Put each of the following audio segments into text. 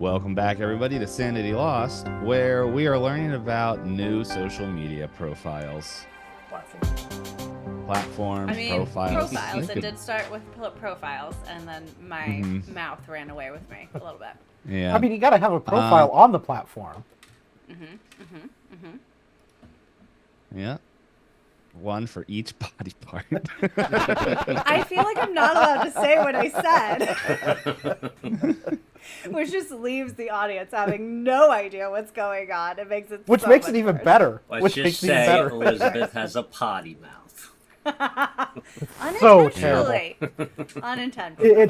Welcome back, everybody, to Sanity Lost, where we are learning about new social media profiles. Platforms, profiles. Profiles. It did start with profiles, and then my mouth ran away with me a little bit. Yeah. I mean, you gotta have a profile on the platform. Yeah. One for each body part. I feel like I'm not allowed to say what I said. Which just leaves the audience having no idea what's going on. It makes it Which makes it even better. Let's just say Elizabeth has a potty mouth. So terrible. Unintentionally.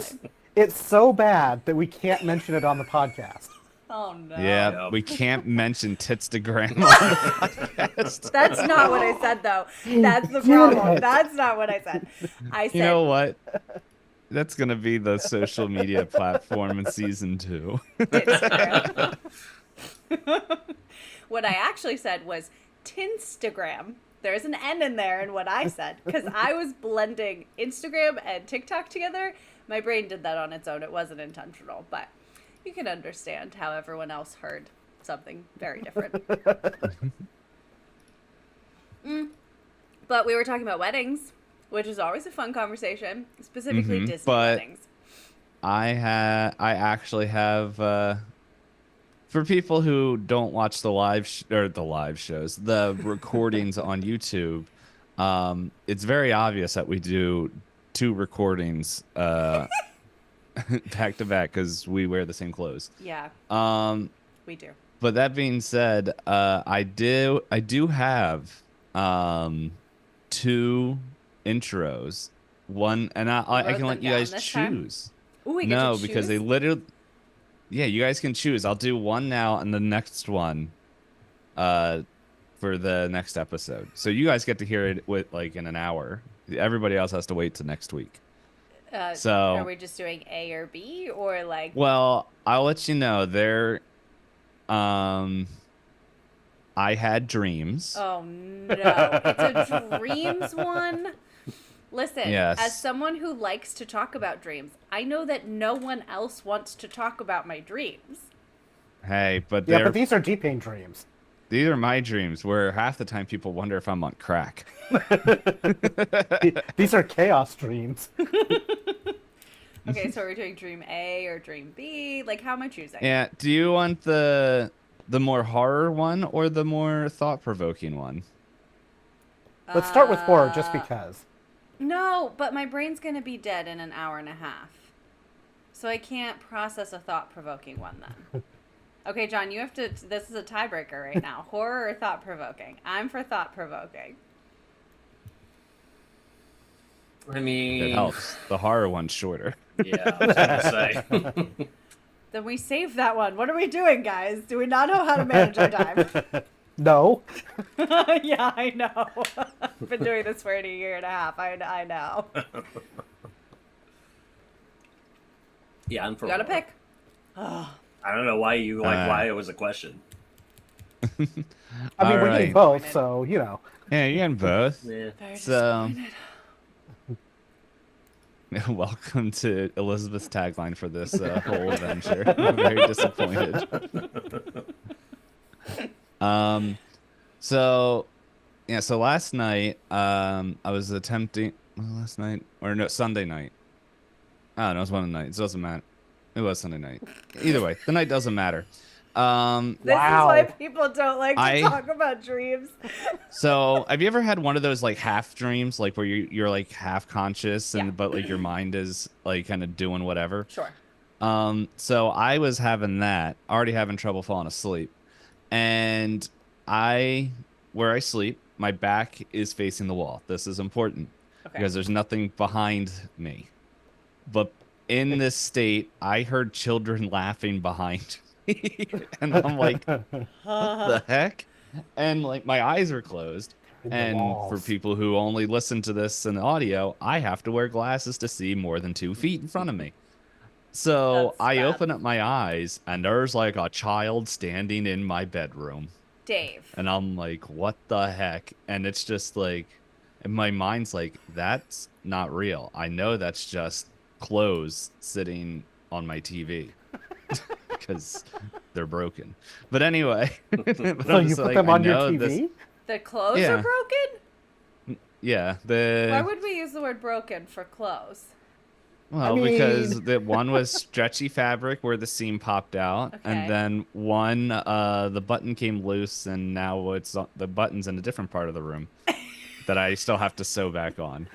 It's so bad that we can't mention it on the podcast. Oh no. Yeah, we can't mention Titstagram on the podcast. That's not what I said, though. That's the problem. That's not what I said. I said. You know what? That's gonna be the social media platform in season 2. What I actually said was Tinstagram. There's an N in there in what I said because I was blending Instagram and TikTok together. My brain did that on its own. It wasn't intentional, but you can understand how everyone else heard something very different. But we were talking about weddings, which is always a fun conversation, specifically Disney weddings. I actually have, for people who don't watch the live shows, the recordings on YouTube, it's very obvious that we do 2 recordings back to back because we wear the same clothes. Yeah. We do. But that being said, I do have 2 intros. One, and I can let you guys choose. Ooh, we get no, to choose? because they literally, yeah, you guys can choose. I'll do one now and the next one, for the next episode. So you guys get to hear it with in an hour. Everybody else has to wait till next week. So are we just doing A or B or like? Well, I'll let you know. I had dreams. Oh no, it's a dreams one. Listen, yes. As someone who likes to talk about dreams, I know that no one else wants to talk about my dreams. Hey, but but these are Itisdpayne dreams. These are my dreams, where half the time people wonder if I'm on crack. These are chaos dreams. Okay, so we're doing dream A or dream B. Like, how am I choosing? Yeah. Do you want the more horror one or the more thought-provoking one? Let's start with horror, just because. No, but my brain's gonna be dead in an hour and a half, so I can't process a thought-provoking one then. Okay, John, you have to. This is a tiebreaker right now. Horror or thought-provoking? I'm for thought-provoking. I mean, It helps. The horror one's shorter. Yeah, I was gonna say. Then we save that one. What are we doing, guys? Do we not know how to manage our time? No. Yeah, I know. I've been doing this for a year and a half. I know. Yeah, I'm for. You gotta horror. pick. Oh. I don't know why you why it was a question. I mean, we right. need both, so you know. Yeah, you can both. Yeah. Very So, disappointed. welcome to Elizabeth's tagline for this whole adventure. I'm very disappointed. So last night, I was attempting. Sunday night. I don't know, it was one night. It doesn't matter. It was Sunday night. Either way, the night doesn't matter. This is why people don't like to talk about dreams. So, have you ever had one of those like half dreams, like where you're like half conscious but like your mind is like kind of doing whatever? Sure. So I was having that, already having trouble falling asleep. And where I sleep, my back is facing the wall. This is important because there's nothing behind me. But in this state, I heard children laughing behind me. And I'm like, what the heck? And like my eyes are closed. And for people who only listen to this in audio, I have to wear glasses to see more than 2 feet in front of me. So I open up my eyes and there's like a child standing in my bedroom. Dave. And I'm like, what the heck? And it's just like, and my mind's like, that's not real. I know that's just clothes sitting on my TV. because they're broken. But anyway, but So I'm you just put like, them I on your know TV? this- The clothes Yeah. are broken? Yeah, Why would we use the word broken for clothes? well, I because mean- the one was stretchy fabric where the seam popped out, Okay. and then one the button came loose, and now the button's in a different part of the room that I still have to sew back on.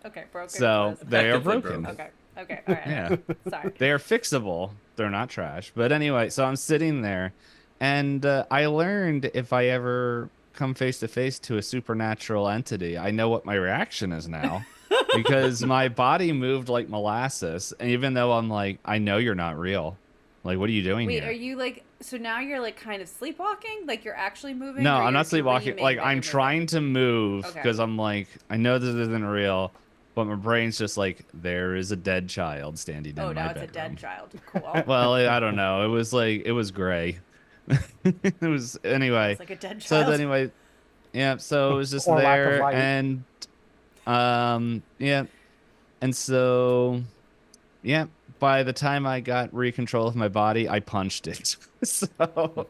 Okay, broken So clothes. they are Effectively broken. broken. Okay, all right. Yeah. Sorry. They are fixable. They're not trash. But anyway, so I'm sitting there, and I learned if I ever come face to face to a supernatural entity, I know what my reaction is now. Because my body moved like molasses, and even though I'm like, I know you're not real. Like, what are you doing Wait, here? are you like, so now you're like kind of sleepwalking? Like you're actually moving? No, or I'm you're not sleepwalking. dreaming Like, that I'm you're trying to move Okay. because I'm like, I know this isn't real, but my brain's just like, there is a dead child standing moving? Oh, in my now it's bedroom. a dead child. Cool. Well, I don't know. It was like, it was gray. It was, anyway. It's like a dead So child. anyway, yeah, so it was just Or lack of there, light. and yeah, and so yeah, by the time I got control of my body, I punched it. So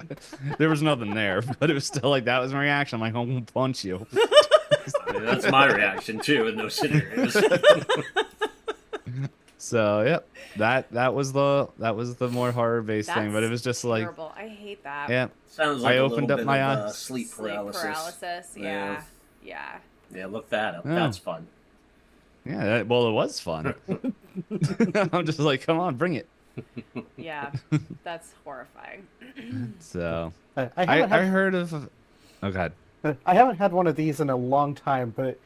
there was nothing there, but it was still like that was my reaction. I'm like, I'm gonna punch you. I mean, that's my reaction too in those scenarios. So yep, that was the more horror based thing, but it was just like, terrible. I hate that. yeah, Sounds like I a opened little up bit my of eyes. sleep paralysis. Paralysis. Yeah. Yeah. Yeah, look that up. Oh. That's fun. yeah. Well, it was fun. I'm just like, come on, bring it. Yeah. That's horrifying. So I I haven't had heard of. Oh god. I haven't had one of these in a long time, but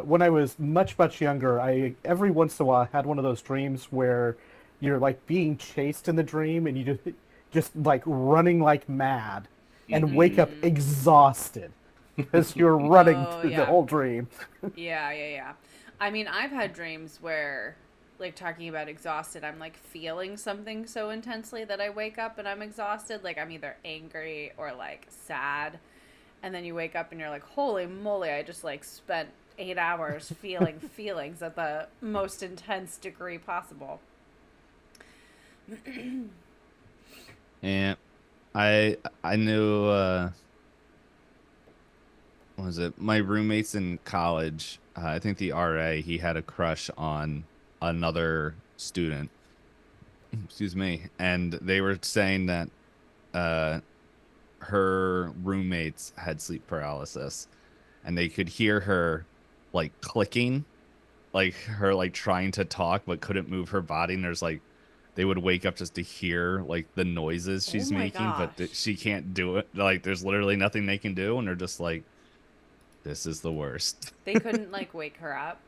when I was much younger, I every once in a while had one of those dreams where you're like being chased in the dream and you just like running like mad and wake up exhausted because you're running Oh, through yeah. the whole dream. Yeah. I mean, I've had dreams where, like, talking about exhausted, I'm like feeling something so intensely that I wake up and I'm exhausted. Like, I'm either angry or like sad. And then you wake up and you're like, holy moly, I just like spent 8 hours feeling feelings at the most intense degree possible. Yeah, I knew what was it? My roommates in college, I think the RA, he had a crush on another student. Excuse me, and they were saying that her roommates had sleep paralysis, and they could hear her like clicking, like her like trying to talk but couldn't move her body, and there's like they would wake up just to hear like the noises she's Oh my making, but gosh. she can't do it. Like there's literally nothing they can do, and they're just like, this is the worst. They couldn't like wake her up.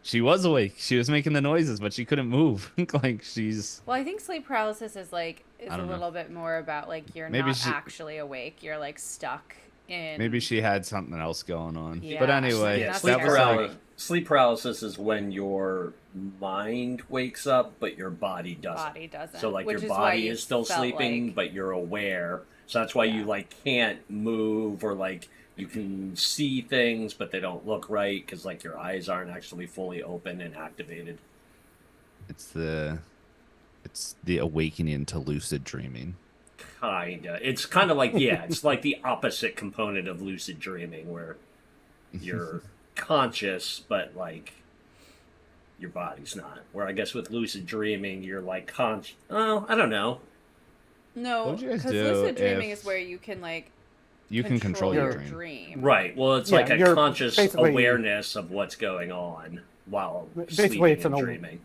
She was awake. She was making the noises, but she couldn't move. Like she's Well, I think sleep paralysis is like I a don't know. little bit more about like you're Maybe not she- actually awake. You're like stuck in. maybe she had something else going on. Yeah. But anyway, Yeah, Yeah, that's sleep, that was terrifying. like sleep paralysis is when your mind wakes up, but your body doesn't. Body doesn't. So, like, which your is why body you is still felt sleeping, like- but you're aware. So that's why you, Yeah. like, can't move or, like, you can see things, but they don't look right because, like, your eyes aren't actually fully open and activated. it's the awakening to lucid dreaming. Kinda. It's kind of like, yeah, it's like the opposite component of lucid dreaming where you're conscious, but, like, your body's not. Where I guess with lucid dreaming, you're, like, oh, I don't know. No, What would you guys because do lucid dreaming if is where you can like You can control your dream. dream. Right. Well, it's Yeah, like a you're conscious basically- awareness of what's going on while Basically, sleeping it's and an dreaming.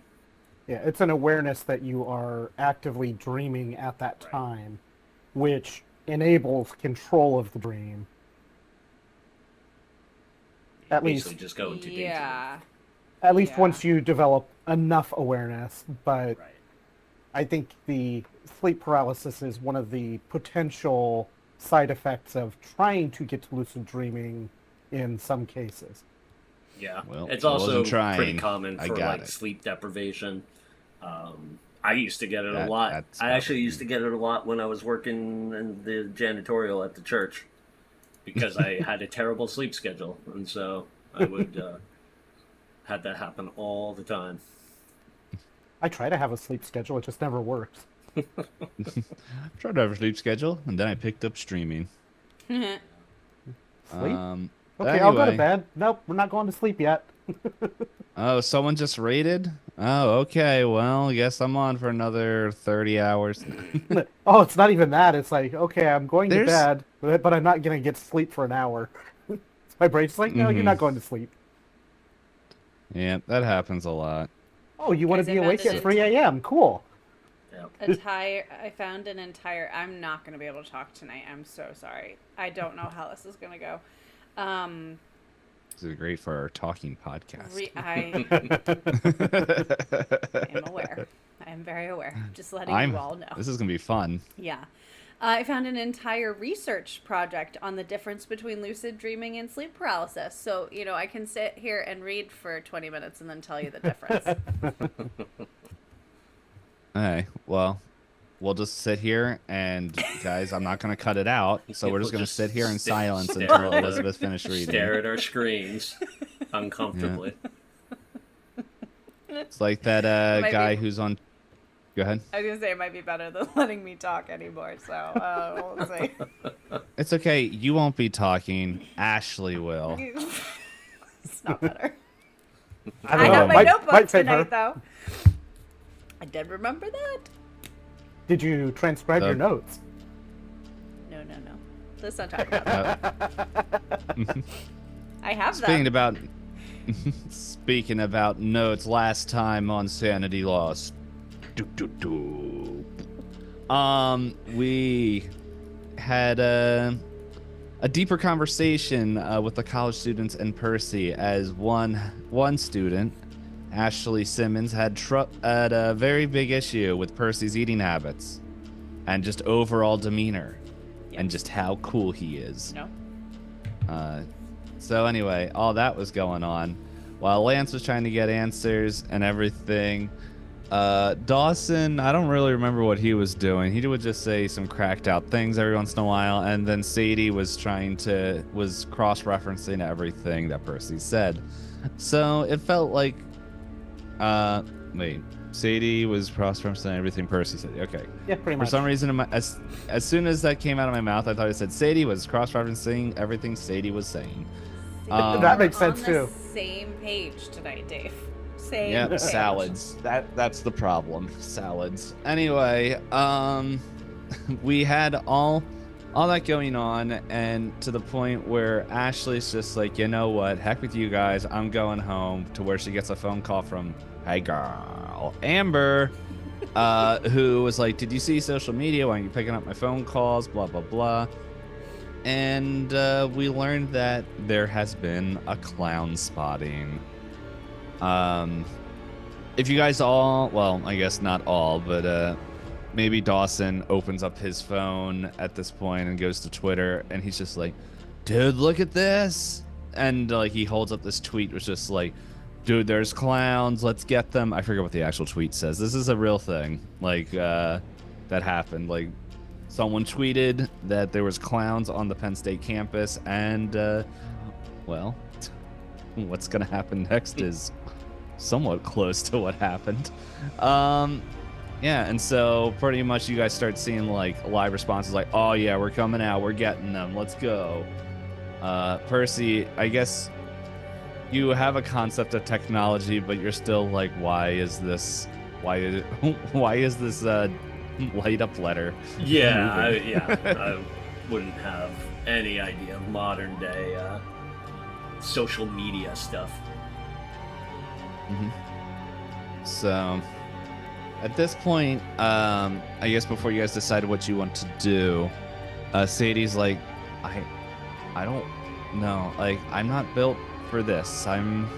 Yeah, it's an awareness that you are actively dreaming at that Right. time, which enables control of the dream. At Basically, least, just go into Yeah. at least Yeah. once you develop enough awareness. But daydream. Right. I think the sleep paralysis is one of the potential side effects of trying to get to lucid dreaming in some cases. Yeah. Well, it's I also wasn't trying. pretty common I for got like it. sleep deprivation. I used to get it a That- lot. that's I actually probably- used to get it a lot when I was working in the janitorial at the church because I had a terrible sleep schedule, and so I would had that happen all the time. I try to have a sleep schedule, it just never works. Tried to have a sleep schedule, and then I picked up streaming. Sleep? Um, Okay, I'll go to anyway. bed. Nope, we're not going to sleep yet. Oh, someone just raided? Oh, okay. Well, I guess I'm on for another 30 hours. Oh, it's not even that. It's like, okay, I'm going to There's- bed, but I'm not going to get sleep for an hour. My brain's like, no, you're Mhm. not going to sleep. Yeah, that happens a lot. Oh, you want Guys, to I be found awake it at in- 3 a.m. Cool. I found an entire. I'm not going to be able to talk tonight. I'm so sorry. I don't know how this is going to go. This is great for our talking podcast. I am aware. I am very aware. Just letting you all know. This is gonna be fun. Yeah. I found an entire research project on the difference between lucid dreaming and sleep paralysis. So, I can sit here and read for 20 minutes and then tell you the difference. Okay, well, we'll just sit here and, guys, I'm not gonna cut it out. So we're just We'll gonna just sit here in silence stare until at Elizabeth finished reading. Stare at our screens uncomfortably. It's like that Might guy be- who's on. Go ahead. I was going to say it might be better than letting me talk anymore. So, we'll see. It's okay. You won't be talking. Ashley will. It's not better. I I don't know. have my might notebook fit her. tonight, though. I did remember that. Did you transcribe your notes? No. Let's not talk about that. I have Speaking them. about speaking about notes, last time on Sanity Lost, we had a deeper conversation with the college students and Percy, as one student, Ashley Simmons, had a very big issue with Percy's eating habits and just overall demeanor and just how cool he is. No. So anyway, all that was going on while Lance was trying to get answers and everything. Dawson, I don't really remember what he was doing. He would just say some cracked out things every once in a while, and then Sadie was cross-referencing everything that Percy said. So it felt like, Sadie was cross-referencing everything Percy said. Okay. Yeah, pretty For much. some reason, as soon as that came out of my mouth, I thought it said Sadie was cross-referencing everything Sadie was saying. That makes sense, on too. the same page tonight, Dave. Same Yep, page. salads. That's the problem. Salads. Anyway, we had all that going on, and to the point where Ashley's just like, you know what? Heck with you guys. I'm going home. To where she gets a phone call from, hey girl, Amber, who was like, did you see social media? Why aren't you picking up my phone calls? Blah blah blah. And we learned that there has been a clown spotting. If you guys all, well, I guess not all, but maybe Dawson opens up his phone at this point and goes to Twitter, and he's just like, dude, look at this. And like he holds up this tweet, which is just like, dude, there's clowns, let's get them. I forget what the actual tweet says. This is a real thing, like that happened. Like someone tweeted that there was clowns on the Penn State campus, and well, what's gonna happen next is somewhat close to what happened. Yeah, and so pretty much you guys start seeing like live responses like, oh yeah, we're coming out, we're getting them, let's go. Percy, I guess you have a concept of technology, but you're still like, why is this light up letter moving? I wouldn't have any idea of modern day social media stuff. So at this point, I guess before you guys decide what you want to do, Sadie's like, I don't know, like I'm not built for this. I'm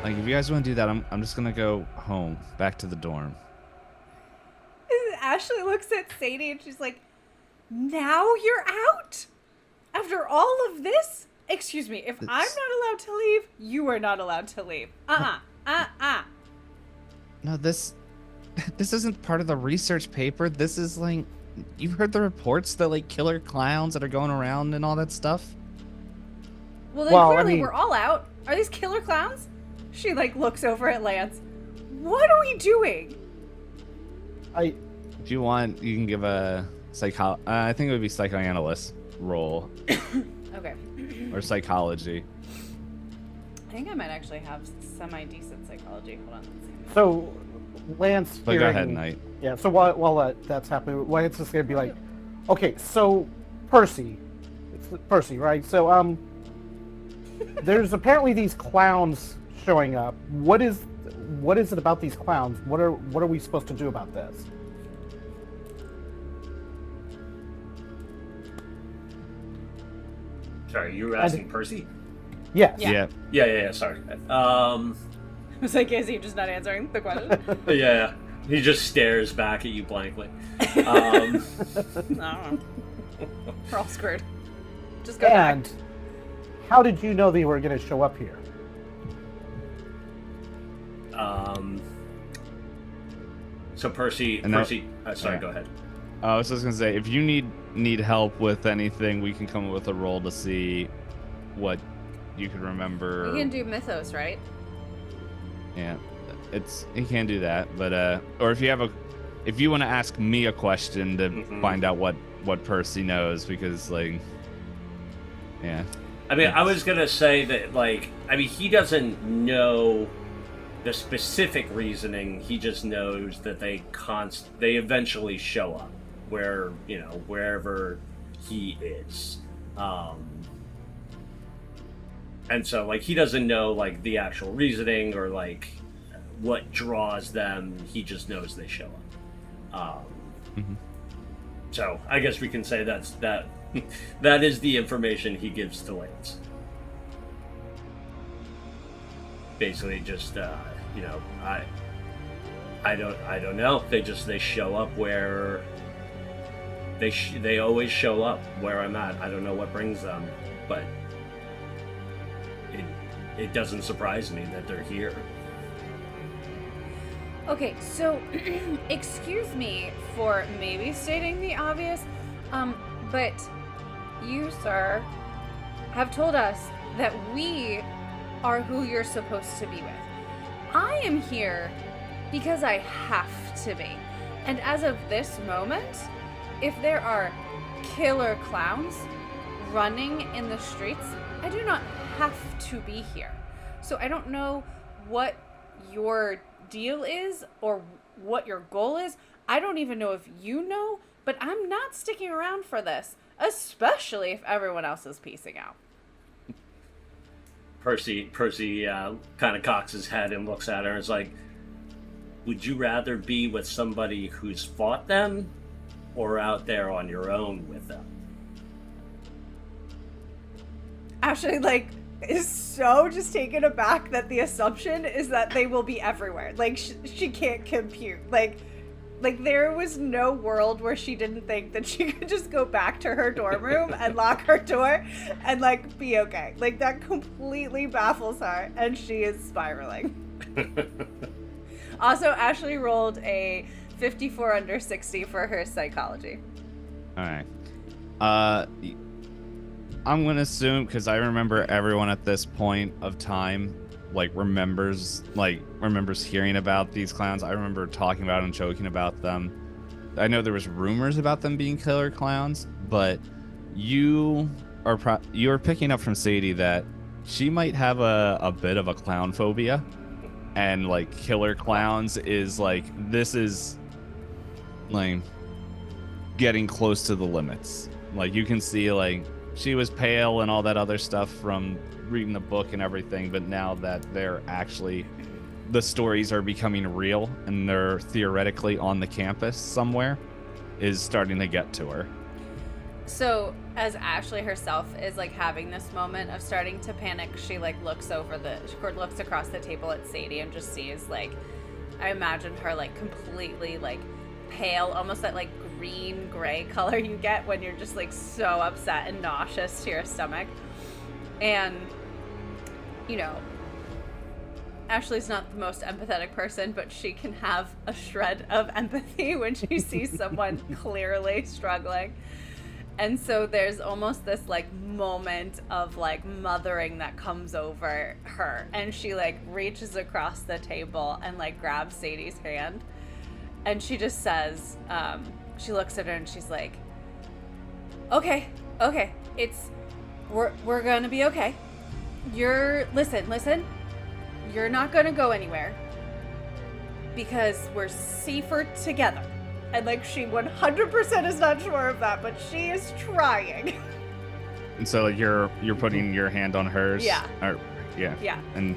like, if you guys want to do that, I'm just gonna go home, back to the dorm. Ashley looks at Sadie and she's like, now you're out? After all of this? Excuse me, if I'm not allowed to leave, you are not allowed to leave. No, this isn't part of the research paper. This is like, you've heard the reports that like killer clowns that are going around and all that stuff. Well, then Well, I clearly mean- we're all out. Are these killer clowns? She like looks over at Lance. What are we doing? If you want, you can give a I think it would be psychoanalyst roll Okay. or psychology. I think I might actually have semi-decent psychology. Hold on. Let's see. So, Lance. But go ahead, Knight. Yeah. So while that's happening, Lance is gonna be like, okay, so Percy, it's Percy, right? So there's apparently these clowns showing up. What is it about these clowns? What are we supposed to do about this? Sorry, you were asking Percy? Yes. Yeah. Yeah. Sorry. I was like, is he just not answering the question? Yeah. He just stares back at you blankly. I don't know. We're all screwed. Just go back. And how did you know they were going to show up here? So Percy. Sorry, go ahead. I was just gonna say, if you need help with anything, we can come up with a roll to see what you can remember. We can do mythos, right? Yeah, you can't do that, but or if you want to ask me a question to find out what Percy knows, because like, yeah. I mean, I was gonna say that he doesn't know the specific reasoning. He just knows that they eventually show up wherever he is, and so he doesn't know the actual reasoning or what draws them. He just knows they show up. So I guess we can say that is the information he gives to Lance. Basically, just I don't know. They show up where they always show up where I'm at. I don't know what brings them, but it doesn't surprise me that they're here. Okay, so excuse me for maybe stating the obvious, but you, sir, have told us that we are who you're supposed to be with. I am here because I have to be. And as of this moment, if there are killer clowns running in the streets, I do not have to be here. So I don't know what your deal is or what your goal is. I don't even know if you know, but I'm not sticking around for this, especially if everyone else is peacing out. Percy kind of cocks his head and looks at her and is like, would you rather be with somebody who's fought them or out there on your own with them? Ashley, is so just taken aback that the assumption is that they will be everywhere. She can't compute. There was no world where she didn't think that she could just go back to her dorm room and lock her door and, be okay. That completely baffles her, and she is spiraling. Also, Ashley rolled a 54 under 60 for her psychology. All right. I'm going to assume, because I remember everyone at this point of time remembers hearing about these clowns. I remember talking about and joking about them. I know there was rumors about them being killer clowns, but you are picking up from Sadie that she might have a bit of a clown phobia, and killer clowns is this is getting close to the limits. You can see she was pale and all that other stuff from reading the book and everything, but now that the stories are becoming real and they're theoretically on the campus somewhere, is starting to get to her. So as Ashley herself is having this moment of starting to panic, she looks across the table at Sadie and just sees I imagine her completely pale, almost that green gray color you get when you're just so upset and nauseous to your stomach. And Ashley's not the most empathetic person, but she can have a shred of empathy when she sees someone clearly struggling. And so there's almost this moment of mothering that comes over her, and she reaches across the table and grabs Sadie's hand And she just says, she looks at her and she's like, okay, we're gonna be okay. Listen, you're not gonna go anywhere because we're safer together. And like, she 100% is not sure of that, but she is trying. And so you're putting your hand on hers. Yeah. Yeah. And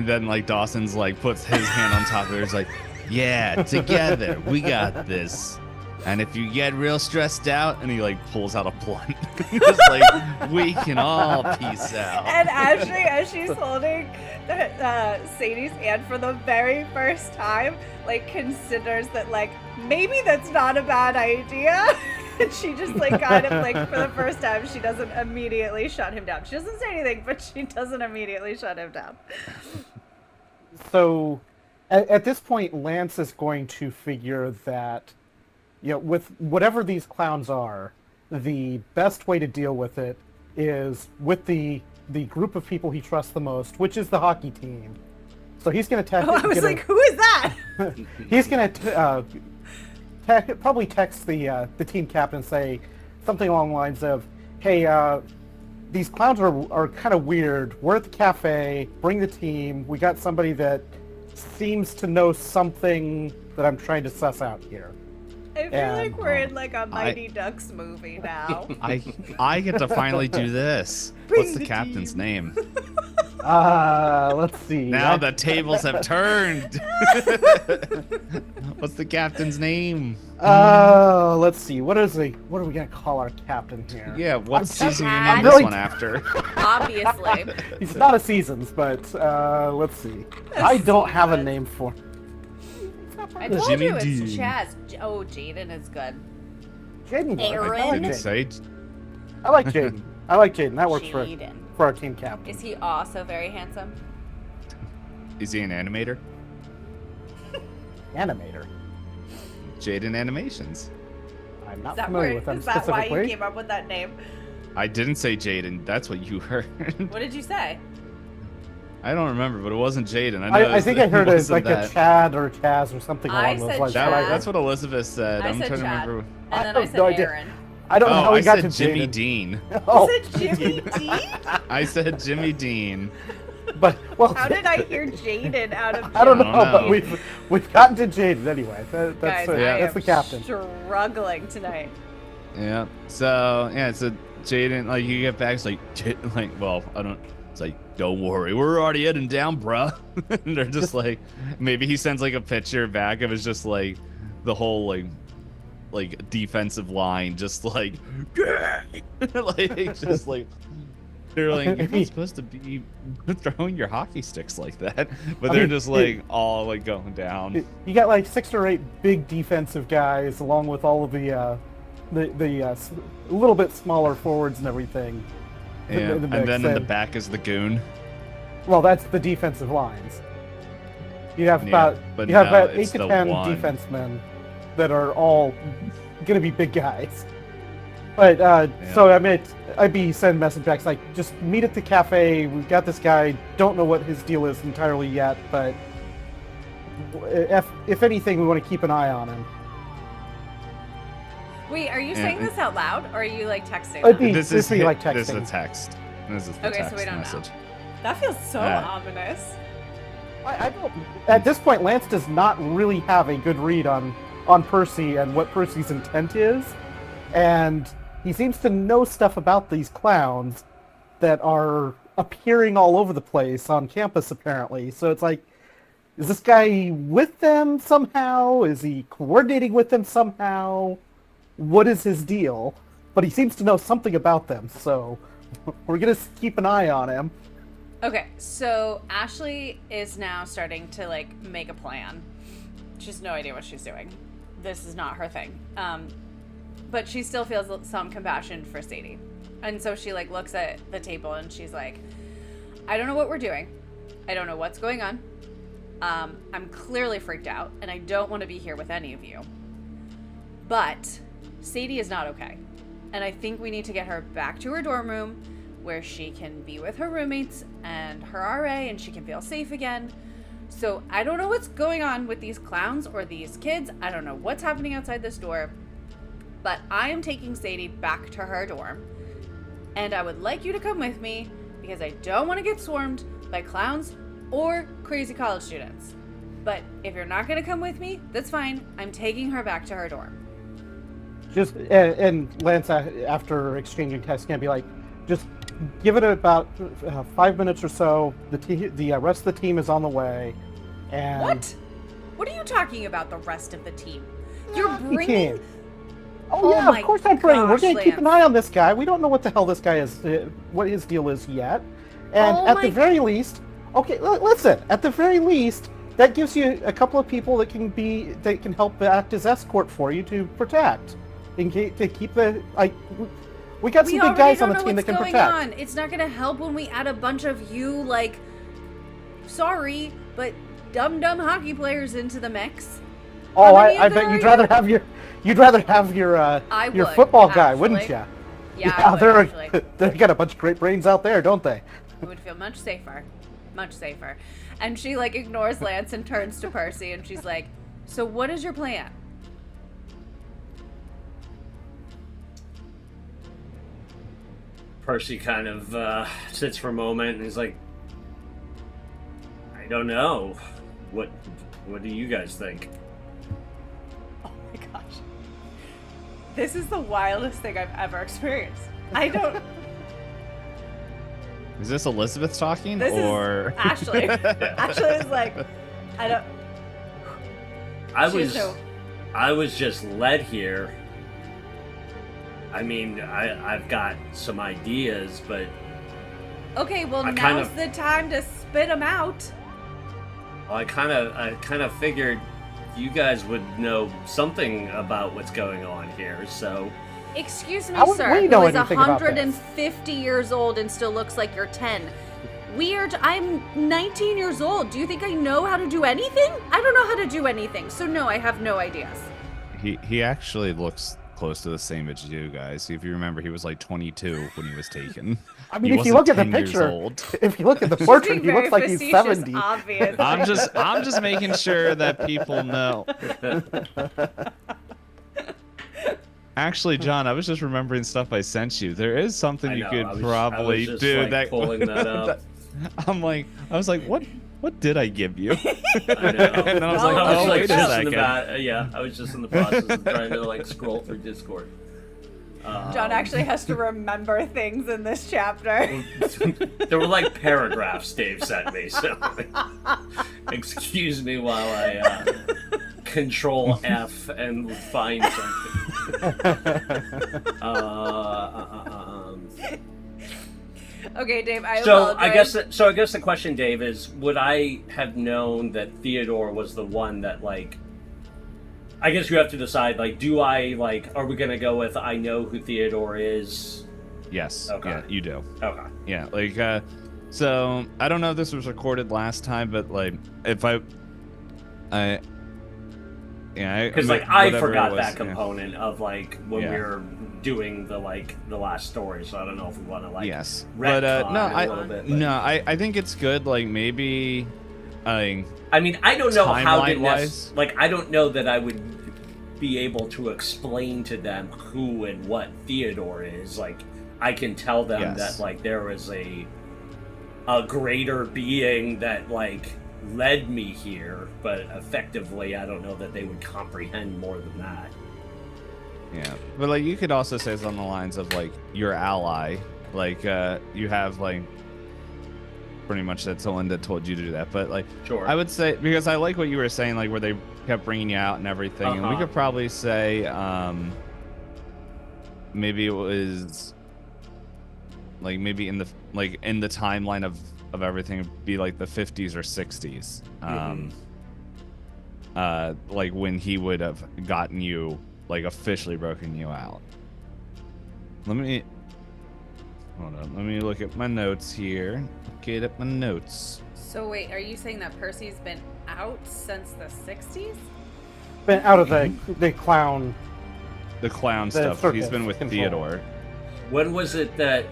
then like Dawson's like puts his hand on top of hers, like, yeah, together we got this. And if you get real stressed out, and he like pulls out a blunt, just like, we can all peace out. And as she's holding Sadie's hand for the very first time, like considers that like maybe that's not a bad idea. And she just like kind of like for the first time, she doesn't immediately shut him down. She doesn't say anything, but she doesn't immediately shut him down. So at this point, Lance is going to figure that, you know, with whatever these clowns are, the best way to deal with it is with the group of people he trusts the most, which is the hockey team. So he's going to I was like, who is that? He's going to probably text the team captain and say something along the lines of, hey, these clowns are kind of weird. We're at the cafe. Bring the team. We got somebody that seems to know something that I'm trying to suss out here. I feel like we're in like a Mighty Ducks movie now. I get to finally do this. What's the captain's name? Let's see. Now the tables have turned. What's the captain's name? Let's see. What are we gonna call our captain here? Yeah, what season you I'm name this really- one after? Obviously. He's not a Seasons, but let's see. I don't have a name for. I told Jimmy you it's D. Chaz. Oh, Jaden is good. Jaden. Aaron? I like Didn't Jaden. say. I like Jaden. I like Jaden. That works Jaden. for our team captain. Is he also very handsome? Is he an animator? Animator. Jaden Animations. I'm not Is that, familiar with them is that why specifically. you came up with that name? I didn't say Jaden. That's what you heard. What did you say? I don't remember, but it wasn't Jaden. I think I heard it wasn't like that. a Chad or Chaz or something I along those said lines. Chad. But That's what Elizabeth said. I I'm said trying to Chad. remember. And then I I have said no idea. Aaron. I don't know how I we got said to Jimmy Jaden. Dean. Oh, Is it Jimmy D? I said Jimmy Dean. but well, How did I hear Jaden out of I don't know, I don't know. but we've gotten to Jaden anyway. Guys, That's I the am captain. struggling tonight. Yeah. So Jaden, like you get back, it's like, well, I don't. It's like, don't worry, we're already heading down, bruh. And they're just like, maybe he sends like a picture back of it's just like the whole like defensive line, just like, like just like. They're like, you're not supposed to be throwing your hockey sticks like that, but they're just like all like going down. You got like 6 or 8 big defensive guys, along with all of the little bit smaller forwards and everything. Yeah. in the And mix. then in the back is the goon. Well, that's the defensive lines. You have Yeah, about but you have no, about 8 it's to the 10 one. defensemen that are all gonna be big guys. But so I'd be sending message backs like, just meet at the cafe. We've got this guy. Don't know what his deal is entirely yet, but if anything, we want to keep an eye on him. Wait, are you saying this out loud, or are you like texting? It'd them? be- This is like This is a texting. text. This is the Okay, so text we don't know. message. That feels so Alright. ominous. I don't. At this point, Lance does not really have a good read on Percy and what Percy's intent is, and he seems to know stuff about these clowns that are appearing all over the place on campus, apparently. So it's like, is this guy with them somehow? Is he coordinating with them somehow? What is his deal? But he seems to know something about them, so we're gonna keep an eye on him. Okay, so Ashley is now starting to like make a plan. She has no idea what she's doing. This is not her thing. But she still feels some compassion for Sadie. And so she like looks at the table and she's like, I don't know what we're doing. I don't know what's going on. I'm clearly freaked out and I don't want to be here with any of you. But Sadie is not okay. And I think we need to get her back to her dorm room where she can be with her roommates and her RA and she can feel safe again. So I don't know what's going on with these clowns or these kids. I don't know what's happening outside this door. But I am taking Sadie back to her dorm. And I would like you to come with me because I don't want to get swarmed by clowns or crazy college students. But if you're not going to come with me, that's fine. I'm taking her back to her dorm. Just and Lance, after exchanging texts, can be like, just give it about 5 minutes or so. The rest of the team is on the way. And What? What are you talking about? The rest of the team? You're bringing. team. Oh, Oh yeah, my of course I'm bringing. We're gosh, going to keep an Lance. eye on this guy. We don't know what the hell this guy is, what his deal is yet. And Oh at my- the very least, okay, listen. At the very least, that gives you a couple of people that can help act as escort for you to protect, to keep the We got some We big already guys don't on the know team that what's can going protect. on. It's not going to help when we add a bunch of you, like, sorry, but dumb hockey players into the mix. Oh, How many I of them bet are you'd rather have your I your would, football guy, wouldn't actually. you? Yeah, I would, they're actually. they got a bunch of great brains out there, don't they? It would feel much safer. Much safer. And she, like, ignores Lance and turns to Percy, and she's like, so what is your plan? Percy kind of sits for a moment and is like, I don't know. What do you guys think? Oh my gosh. This is the wildest thing I've ever experienced. I don't... Is this Elizabeth talking, This or is Ashley. Ashley is like, I don't... I was just led here. I mean, I've got some ideas, but Okay, well, I now's kind of- the time to spit them out. I kind of figured you guys would know something about what's going on here. So Excuse me, How would sir, we who know is anything about this? 150 years old and still looks like you're 10. I'm 19 years old. Do you think I know how to do anything? I don't know how to do anything, so no, I have no ideas. he actually looks close to the same age as you guys. If you remember, he was like 22 when he was taken. I mean, He if you wasn't look at the 10 years picture, old. if you look at the Being portrait, he very looks like he's facetious, 70. Obviously. I'm just making sure that people know. Actually, John, I was just remembering stuff I sent you. There is something I you know, could I was probably just, do like, that. pulling that up. I was like, what did I give you? I know. And then I was like, Oh, oh, wait a just second. yeah, I was just in the process of trying to like scroll through Discord. John actually has to remember things in this chapter. There were like paragraphs Dave sent me, so excuse me while I control F and find something. Okay, Dave, I So apologize. I guess the question, Dave, is would I have known that Theodore was the one that like? I guess you have to decide. Like, do I like? Are we gonna go with I know who Theodore is? Yes. Okay. Yeah, you do. Okay. Yeah, like, so I don't know if this was recorded last time, but like, if yeah, Because like whatever I it forgot was, that yeah. component of like when Yeah. we were doing the last story, so I don't know if we want to like Yes, but retcon no, it a little bit. But... no, I think it's good. Like maybe, I mean, I don't know how to Timeline-wise? like. I don't know that I would be able to explain to them who and what Theodore is. Like, I can tell them Yes. that like there was a greater being that like led me here, but effectively, I don't know that they would comprehend more than that. yeah, but like you could also say it's on the lines of like your ally, like you have like pretty much that someone that told you to do that, but like Sure. I would say, because I like what you were saying, like where they kept bringing you out and everything, and we Uh-huh. could probably say maybe it was like maybe in the timeline of everything, it'd be like the 50s or 60s, like when he would have gotten you, like officially broken you out. Hold on, let me look at my notes here. Get up my notes. So wait, are you saying that Percy's been out since the 60s? Been out of the clown. The clown The stuff. circus He's been with control. Theodore. When was it that?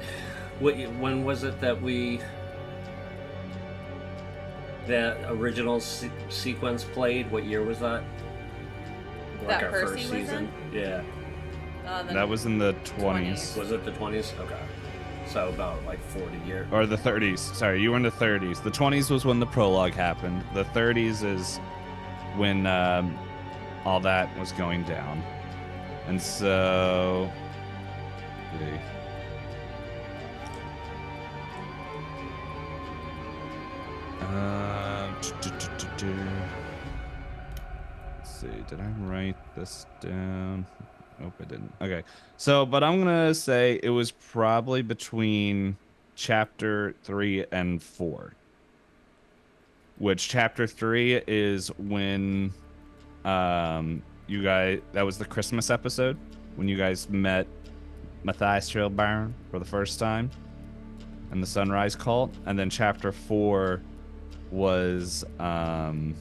When was it that we? the original sequence played? What year was that? Like That our Percy first was season? in? Yeah. That was in the 20s. 20s. Was it the 20s? Okay. So about like 40 years. Or the 30s. Sorry, you were in the 30s. The 20s was when the prologue happened. The 30s is when all that was going down. And so... Let's see, did I write this down? Nope, I didn't. Okay, so, but I'm gonna say it was probably between chapter 3 and 4. Which chapter 3 is when you guys, that was the Christmas episode when you guys met Matthias Trailburn for the first time and the Sunrise Cult. And then chapter 4 was when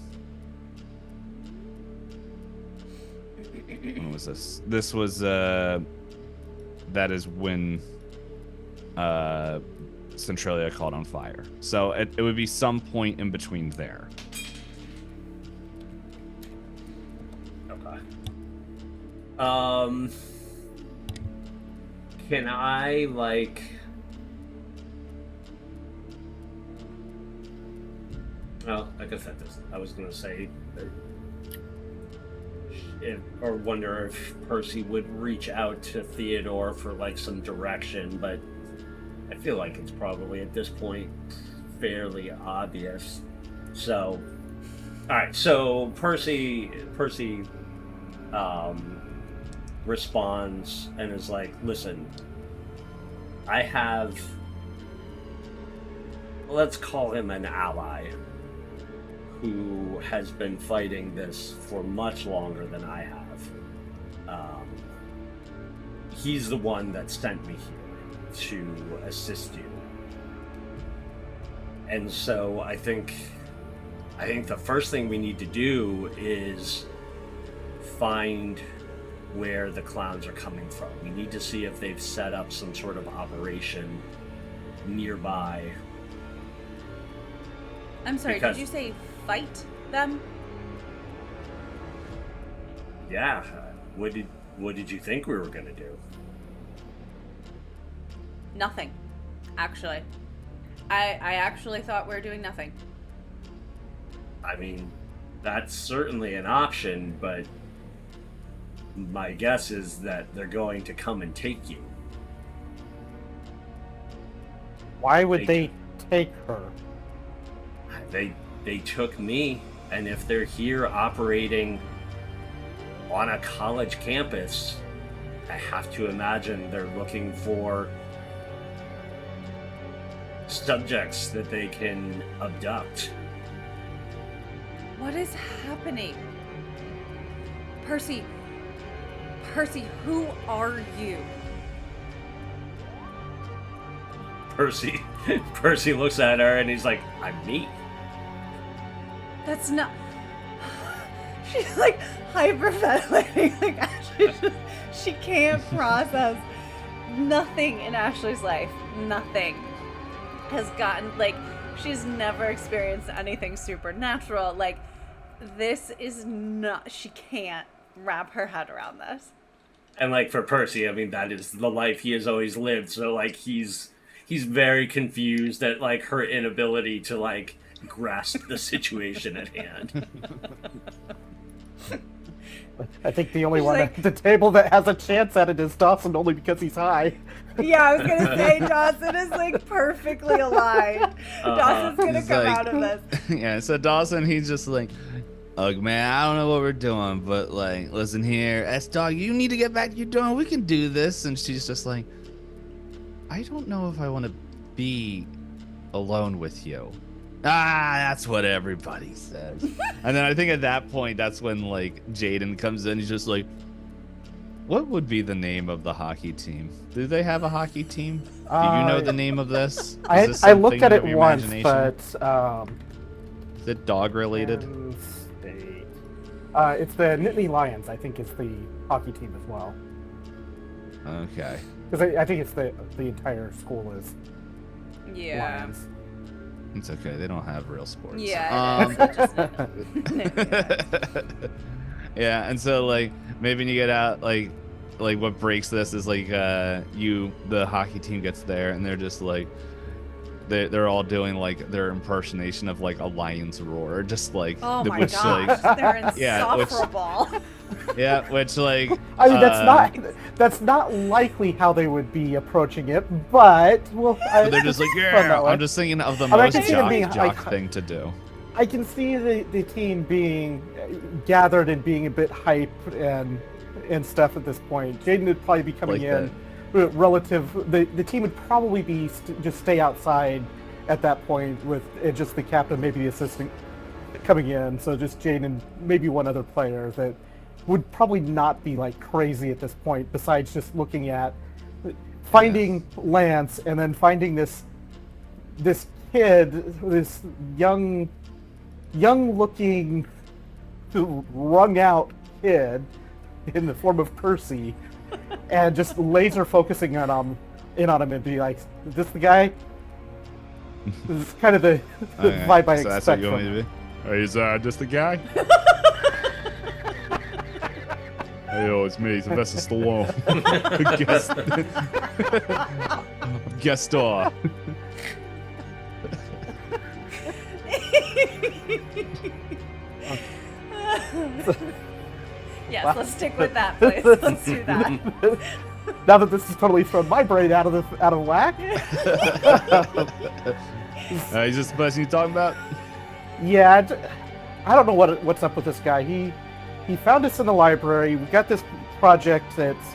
was this? This was that is when Centralia caught on fire. So it would be some point in between there. Okay. Can I like? Well, I guess that doesn't. I was gonna say, or wonder if Percy would reach out to Theodore for like some direction, but I feel like it's probably at this point fairly obvious. So, all right. So Percy responds and is like, "Listen, I have. Let's call him an ally who has been fighting this for much longer than I have. He's the one that sent me here to assist you. And so I think the first thing we need to do is find where the clowns are coming from. We need to see if they've set up some sort of operation nearby. I'm sorry, Because- did you say fight them? Yeah. What did you think we were gonna do? Nothing, actually. I actually thought we were doing nothing. I mean, that's certainly an option, but my guess is that they're going to come and take you. Why would they take her? They took me, and if they're here operating on a college campus, I have to imagine they're looking for subjects that they can abduct. What is happening? Percy, who are you? Percy looks at her and he's like, I'm me. That's not... She's like hyperventilating. Like she can't process nothing in Ashley's life. Nothing has gotten, like, she's never experienced anything supernatural. Like, this is not, she can't wrap her head around this. And like for Percy, I mean, that is the life he has always lived. So like he's very confused at like her inability to like grasp the situation at hand. I think the only She's one like- at the table that has a chance at it is Dawson, only because he's high. Yeah, I was gonna say Dawson is like perfectly aligned. Dawson's gonna He's come like- out of this. Yeah, so Dawson, he's just like, look, man, I don't know what we're doing, but like, listen here, S-Dog, you need to get back to your dorm. We can do this. And she's just like, I don't know if I want to be alone with you. That's what everybody says. And then I think at that point, that's when like Jaden comes in. He's just like, what would be the name of the hockey team? Do they have a hockey team? Do you know the name of this? Is this I looked something at of it your once, imagination? but Is it dog related? Penn State. It's the Nittany Lions, I think, is the hockey team as well. Okay. Because I think it's the entire school is Yeah. Lions. It's okay. They don't have real sports. Yeah. It is. Yeah, and so like maybe when you get out, like what breaks this is like the hockey team gets there and they're just like they're all doing like their impersonation of like a lion's roar, just like Oh my which gosh, like they're yeah, insufferable. which like I mean, that's not likely how they would be approaching it, but well, they're just like yeah. I'm just thinking of the most jock thing to do. I can see the team being gathered and being a bit hype and stuff at this point. Jaden would probably be coming Like in relative. The team would probably be just stay outside at that point with just the captain, maybe the assistant coming in. So just Jaden and maybe one other player that would probably not be like crazy at this point. Besides just looking at finding Lance and then finding this kid, this young looking wrung out kid in the form of Percy, and just laser focusing in on him and be like, is this the guy? This is kind of the vibe I expect. That's what you want me to be? Oh, he's just the guy? Hey, yo, it's me, Sylvester Stallone. Guest star. Yes, let's stick with that, please. Let's do that. Now that this has totally thrown my brain out of whack. He's just the person you're talking about? Yeah, I don't know what's up with this guy. He found us in the library. We got this project that's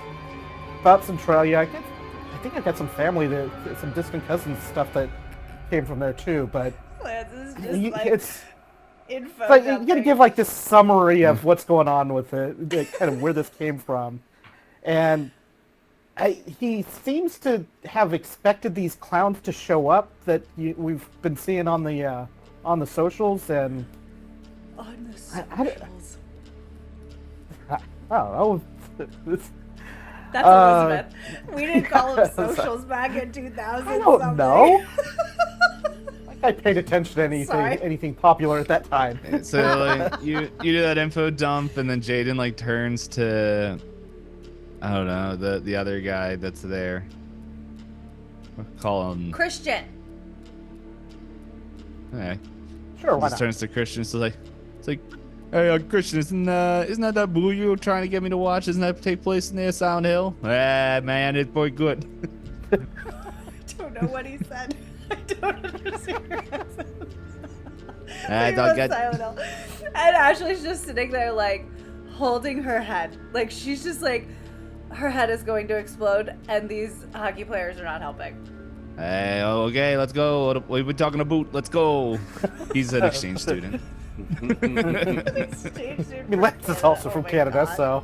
about Centralia. I think I got some family there, some distant cousins stuff that came from there too. But Lance is just info. But you gotta give like this summary of what's going on with it, kind of where this came from, and he seems to have expected these clowns to show up that we've been seeing on the socials and on the socials. I don't know. That's Elizabeth. We didn't call them socials back in 2000. I don't know. I paid attention to anything popular at that time. So like you do that info dump, and then Jaden like turns to, I don't know, the other guy that's there. We'll call him Christian. Okay. Sure, why Just not? turns to Christian. So it's like, hey, Christian, isn't that movie you were trying to get me to watch? Doesn't that take place near Sound Hill? Man, it's pretty good. I don't know what he said. I don't understand. I don't get. And Ashley's just sitting there, like, holding her head. Like, she's just like, her head is going to explode, and these hockey players are not helping. Hey, okay, let's go. What are we talking about? Let's go. He's an exchange student. I mean, Lance is also from Canada, so.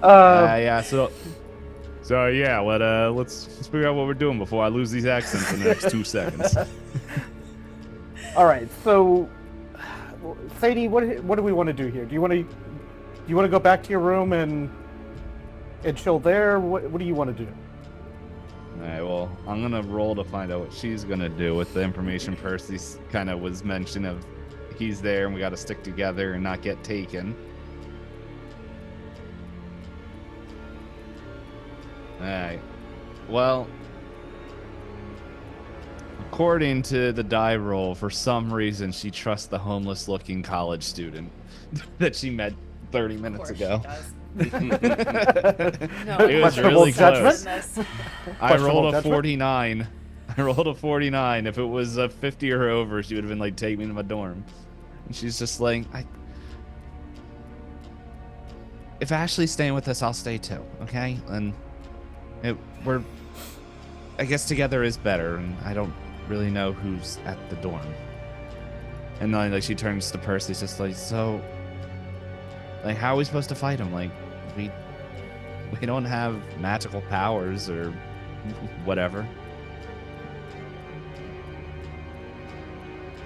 Yeah. So yeah, let's figure out what we're doing before I lose these accents in the next 2 seconds. All right, so Sadie, what do we want to do here? Do you want to go back to your room and chill there? What do you want to do? All right, well, I'm gonna roll to find out what she's gonna do with the information Percy kind of was mentioning of he's there and we got to stick together and not get taken. Alright. Well, according to the die roll, for some reason she trusts the homeless-looking college student that she met 30 minutes ago. No, It was really close. I rolled a 49. I rolled a 49. If it was a 50 or over, she would have been like, take me to my dorm. And she's just like, if Ashley's staying with us, I'll stay too, okay? And I guess together is better, and I don't really know who's at the dorm. And then like she turns to Percy, just like, so, like, how are we supposed to fight him? Like, we don't have magical powers or whatever.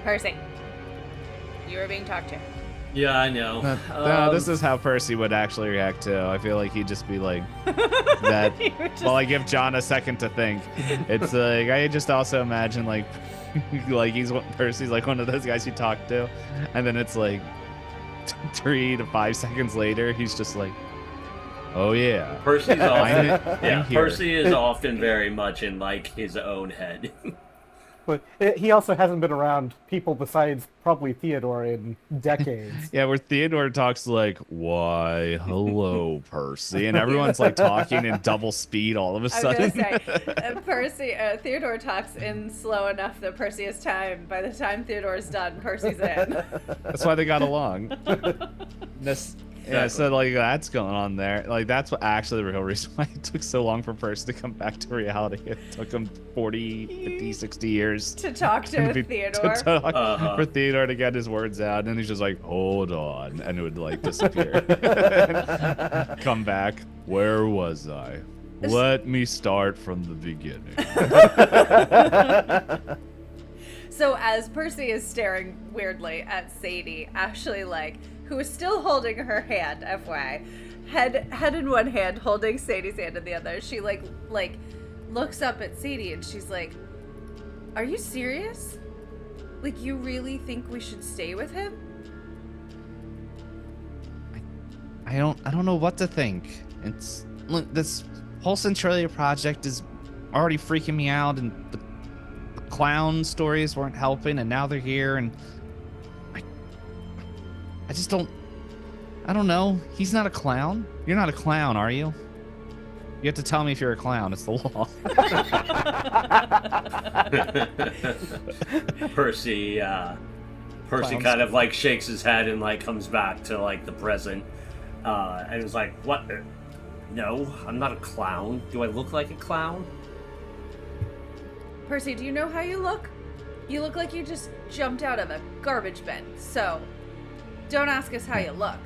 Percy, you are being talked to. Yeah, I know. No, this is how Percy would actually react too. I feel like he'd just be like that. Well, I give John a second to think. It's like I just also imagine like Percy's like one of those guys you talk to, and then it's like 3 to 5 seconds later, he's just like, "Oh yeah, Percy's often, I'm here." Percy is often very much in like his own head. But he also hasn't been around people besides probably Theodore in decades. Yeah, where Theodore talks like, "Why, hello, Percy," and everyone's like talking in double speed all of a I sudden. was gonna say, Theodore talks in slow enough that Percy has time. By the time Theodore's done, Percy's in. That's why they got along. Yeah, so like that's going on there. Like that's what actually the real reason why it took so long for Percy to come back to reality. It took him 40, 50, 60 years To talk to Theodore. For Theodore to get his words out, and he's just like, "Hold on," and it would like disappear. Come back. Where was I? Let me start from the beginning. So as Percy is staring weirdly at Sadie, Ashley, like, who is still holding her hand, FYI, head in one hand, holding Sadie's hand in the other, she like looks up at Sadie and she's like, "Are you serious? Like, you really think we should stay with him?" I don't know what to think. It's look, this whole Centralia project is already freaking me out, and the clown stories weren't helping, and now they're here, and I just don't. I don't know. He's not a clown. You're not a clown, are you? You have to tell me if you're a clown. It's the law. Percy Clowns. kind of like shakes his head and like comes back to like the present, and is like, "What? No, I'm not a clown. Do I look like a clown?" Percy, do you know how you look? You look like you just jumped out of a garbage bin. So, don't ask us how you look.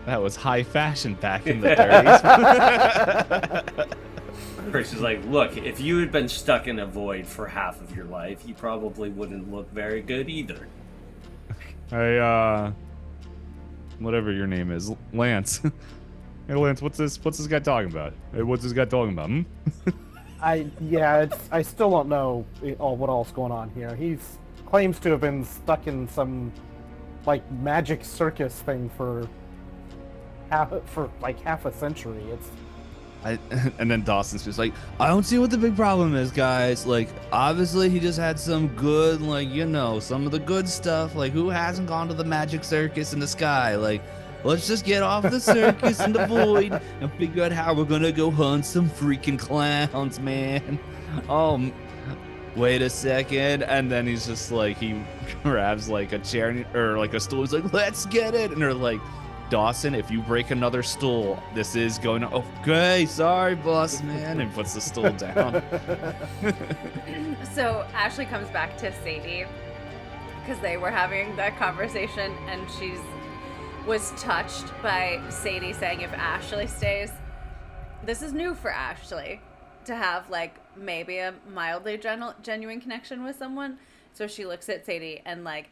That was high fashion back in the 30s. Percy's like, "Look, if you had been stuck in a void for half of your life, you probably wouldn't look very good either." Hey, whatever your name is, Lance. Hey, Lance, what's this guy talking about? Hey, what's this guy talking about? I still don't know what all's going on here. He's claims to have been stuck in some like magic circus thing for half a century. And then Dawson's just like, "I don't see what the big problem is, guys. Like, obviously he just had some good, like, some of the good stuff. Like, who hasn't gone to the magic circus in the sky? Like, let's just get off the circus in the void and figure out how we're gonna go hunt some freaking clowns, man." Oh, wait a second. And then he's just like, he grabs like a chair or like a stool. He's like, "Let's get it." And they're like, "Dawson, if you break another stool, this is going to..." "Okay, sorry, boss man," and puts the stool down. So Ashley comes back to Sadie because they were having that conversation, and was touched by Sadie saying if Ashley stays. This is new for Ashley to have like maybe a mildly genuine connection with someone. So she looks at Sadie and like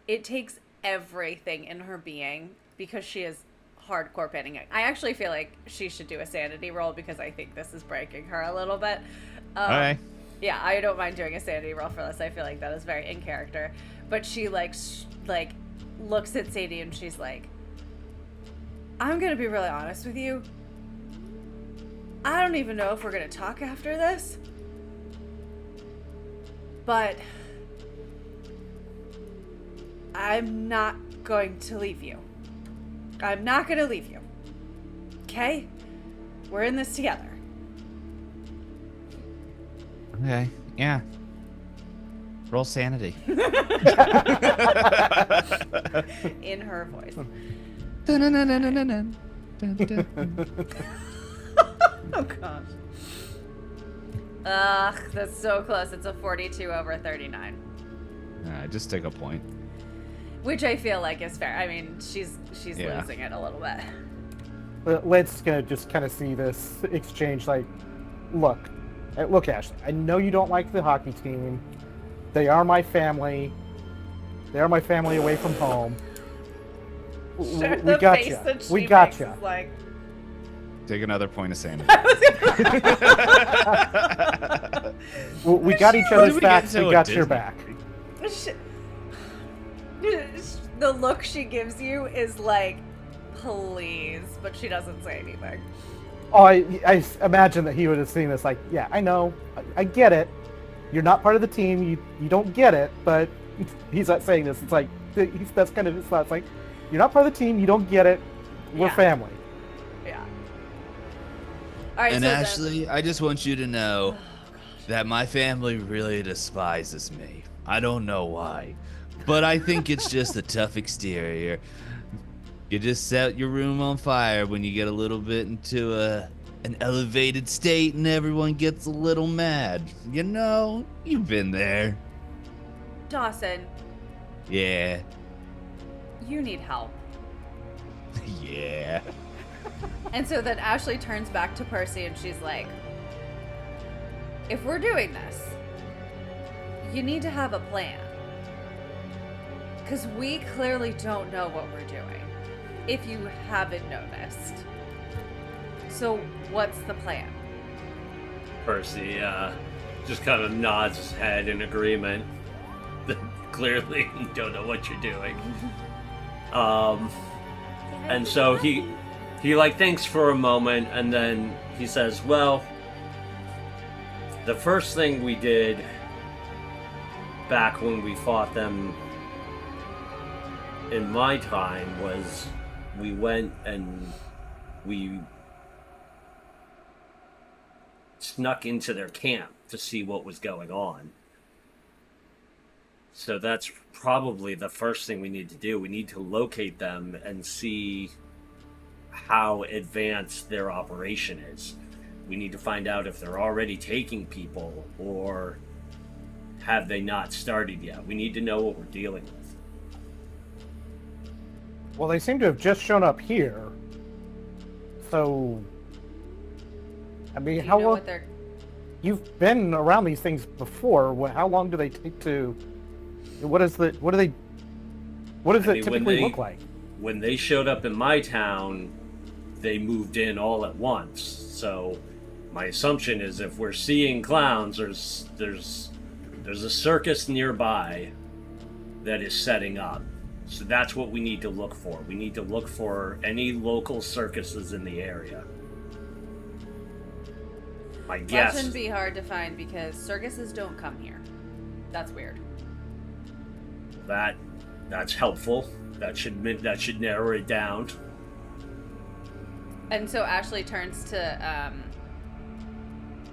it takes everything in her being, because she is hardcore panicking. I actually feel like she should do a sanity roll because I think this is breaking her a little bit. Okay. Yeah, I don't mind doing a sanity roll for this. I feel like that is very in character. But she like looks at Sadie and she's like, "I'm gonna be really honest with you. I don't even know if we're gonna talk after this. But I'm not going to leave you. I'm not gonna leave you. Okay? We're in this together." Okay, yeah. Roll sanity. In her voice. Oh gosh. Ugh, that's so close. It's a 42 over 39. Just take a point. Which I feel like is fair. I mean, she's Yeah. losing it a little bit. Let's just kind of see this exchange. Like, look, Ashley. I know you don't like the hockey team. They are my family. They are my family away from home. Sure, We the got face ya. that she We got makes ya. is like, Take another point of sanity. We got each When other's did we get backs. into We a got your Disney back. the look she gives you is like, please, but she doesn't say anything. Oh, I imagine that he would have seen this like, yeah, I know, I get it. You're not part of the team. You don't get it, but he's not saying this. It's like that's kind of his thoughts. Like, you're not part of the team. You don't get it. We're Yeah. family. Yeah. All right. And so Ashley, I just want you to know that my family really despises me. I don't know why, but I think it's just a tough exterior. You just set your room on fire when you get a little bit into an elevated state and everyone gets a little mad. You know, you've been there. Dawson, Yeah. you need help. Yeah. And so then Ashley turns back to Percy and she's like, if we're doing this, you need to have a plan. Because we clearly don't know what we're doing, if you haven't noticed. So what's the plan? Percy just kind of nods his head in agreement. Clearly, you don't know what you're doing. And so he like thinks for a moment, and then he says, "Well, the first thing we did back when we fought them in my time was we went and we snuck into their camp to see what was going on. So that's probably the first thing we need to do. We need to locate them and see how advanced their operation is. We need to find out if they're already taking people or have they not started yet. We need to know what we're dealing with." Well, they seem to have just shown up here. So, I mean, Do you how know long? what they're... You've been around these things before. How long do they take to? What does it typically look like? When they showed up in my town, they moved in all at once. So my assumption is if we're seeing clowns, there's a circus nearby that is setting up. So that's what we need to look for. We need to look for any local circuses in the area. My That guess. shouldn't be hard to find because circuses don't come here. That's weird. That's helpful. That should narrow it down. And so Ashley turns to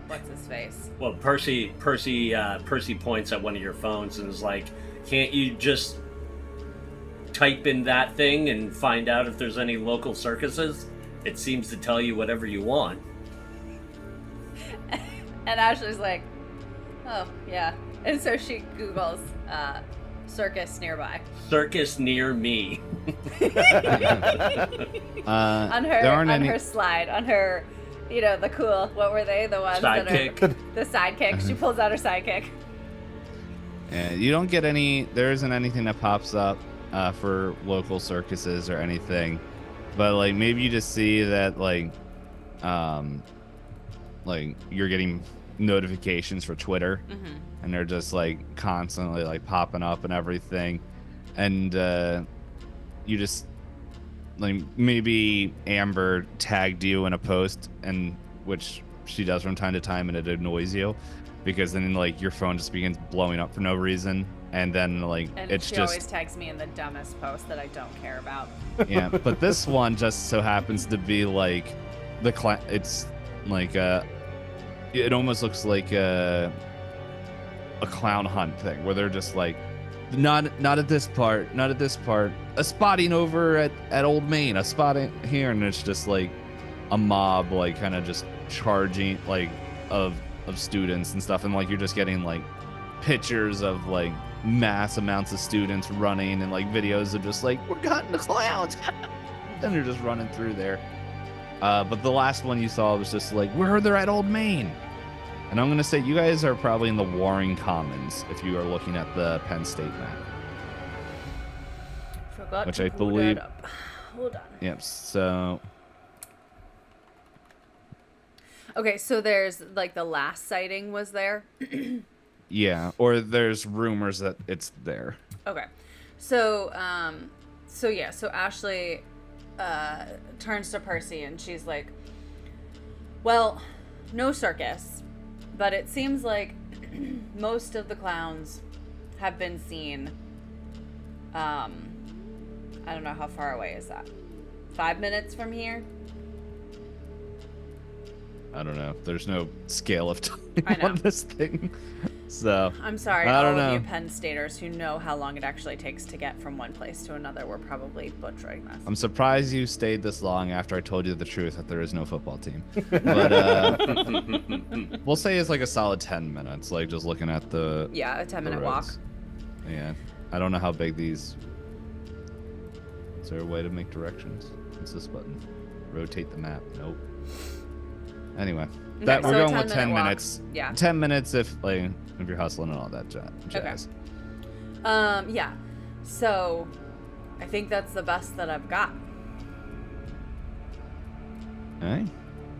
what's his face? Well, Percy points at one of your phones and is like, "Can't you just type in that thing and find out if there's any local circuses? It seems to tell you whatever you want." And Ashley's like, oh yeah. And so she Googles circus nearby. Circus near me. On her slide, on her, the cool, what were they? The ones Sidekick. that are the sidekick. She pulls out her sidekick. Yeah, you don't get any. There isn't anything that pops up for local circuses or anything, but like maybe you just see that like you're getting notifications for Twitter, and they're just like constantly like popping up and everything, and you just like maybe Amber tagged you in a post, and which she does from time to time, and it annoys you because then like your phone just begins blowing up for no reason, and then like And it's she just always tags me in the dumbest post that I don't care about. yeah. But this one just so happens to be like it's like it almost looks like a clown hunt thing where they're just like not at this part, a spotting over at Old Main, a spotting here, and it's just like a mob like kind of just charging like of students and stuff, and like you're just getting like pictures of like mass amounts of students running and like videos of just like we're cutting the clowns and they're just running through there. But the last one you saw was just like they're at Old Main. And I'm going to say you guys are probably in the Warring Commons if you are looking at the Penn State map. Forgot Which to I pull believe- that up. hold on. Yep. So Okay, so there's like the last sighting was there. yeah, or there's rumors that it's there. Okay, so so Ashley turns to Percy and she's like, "Well, no circus, but it seems like most of the clowns have been seen. I don't know how far away is that. 5 minutes from here." I don't know. There's no scale of time I know. on this thing. So I'm sorry, I don't all know. of you Penn Staters who know how long it actually takes to get from one place to another. We're probably butchering this. I'm surprised you stayed this long after I told you the truth that there is no football team. But we'll say it's like a solid 10 minutes, like just looking at the Yeah, a 10-minute walk. roads. Yeah. I don't know how big these. Is there a way to make directions? What's this button? Rotate the map. Nope. Anyway, that Okay, we're so a going with 10-minute 10 walk. minutes. Yeah. 10 minutes if you're hustling and all that jazz. Yeah. So, I think that's the best that I've got. All right.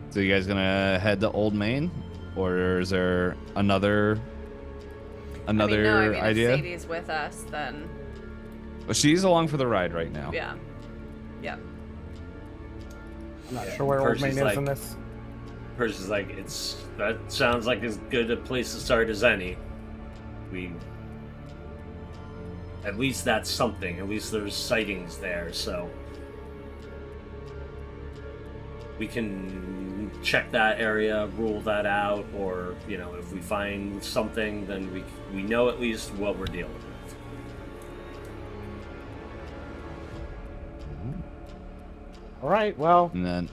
So you guys gonna head to Old Main, or is there another I mean, idea? if Sadie's with us, then Well, she's along for the ride right now. yeah. Yeah. I'm not sure where Old Percy's Main is like- in this. Percy's like, that sounds like as good a place to start as any. At least that's something. At least there's sightings there, so we can check that area, rule that out, or if we find something, then we know at least what we're dealing with. All right, well, And then